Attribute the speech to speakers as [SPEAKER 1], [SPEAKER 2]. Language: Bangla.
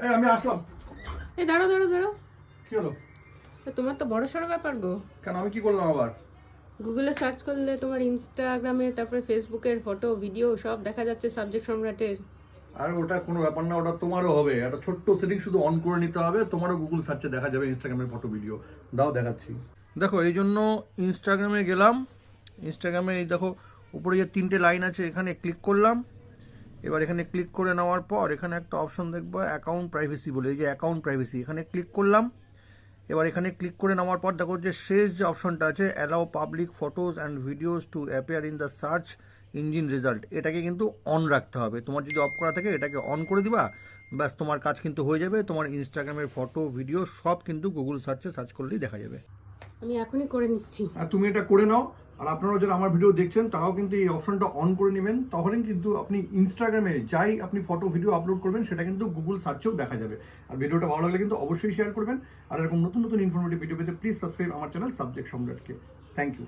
[SPEAKER 1] এই আমি আসলাম।
[SPEAKER 2] এই দাঁড়াও দাঁড়াও দাঁড়াও,
[SPEAKER 1] কি হলো?
[SPEAKER 2] তোমার তো বড় সড়ো ব্যাপার গো।
[SPEAKER 1] কেন, আমি কি করলাম আবার?
[SPEAKER 2] গুগলে সার্চ করলে তোমার ইনস্টাগ্রামে তারপরে ফেসবুকের ফটো ভিডিও সব দেখা যাচ্ছে সাবজেক্ট সম্রাটের।
[SPEAKER 1] আর ওটা কোনো ব্যাপার না, ওটা তোমারও হবে। একটা ছোট্ট সেটিং শুধু অন করে নিতে হবে, তোমারও গুগল সার্চে দেখা যাবে ইনস্টাগ্রামের ফটো ভিডিও। দাও দেখাচ্ছি। দেখো, এই জন্য ইনস্টাগ্রামে গেলাম। ইনস্টাগ্রামে এই দেখো উপরে যে 3টে লাইন আছে, এখানে ক্লিক করলাম। এবার এখানে ক্লিক করে নেওয়ার পর এখানে একটা অপশন দেখবো অ্যাকাউন্ট প্রাইভেসি বলে, এই যে অ্যাকাউন্ট প্রাইভেসি, এখানে ক্লিক করলাম। এবার এখানে ক্লিক করে নেওয়ার পর দেখো যে শেষ যে অপশনটা আছে, allow public photos and videos to appear in the search engine result, এটাকে কিন্তু অন রাখতে হবে। তোমার যদি অফ করা থাকে এটাকে অন করে দিবা, ব্যাস তোমার কাজ কিন্তু হয়ে যাবে। তোমার ইনস্টাগ্রামের ফটো ভিডিও সব কিন্তু গুগল সার্চে সার্চ করলেই দেখা যাবে।
[SPEAKER 2] আমি এখনই করে নিচ্ছি।
[SPEAKER 1] আর তুমি এটা করে নাও। আর আপনারা যারা আমার ভিডিও দেখছেন তারাও কিন্তু এই অপশনটা অন করে নেবেন, তখনই কিন্তু আপনি ইনস্টাগ্রামে যাই আপনি ফটো ভিডিও আপলোড করবেন সেটা কিন্তু গুগল সার্চেও দেখা যাবে। আর ভিডিওটা ভালো লাগলে কিন্তু অবশ্যই শেয়ার করবেন। আর এরকম নতুন নতুন ইনফরমেটিভ ভিডিও পেতে প্লিজ সাবস্ক্রাইব আমার চ্যানেল সাবজেক্ট সম্রাটকে। Thank you.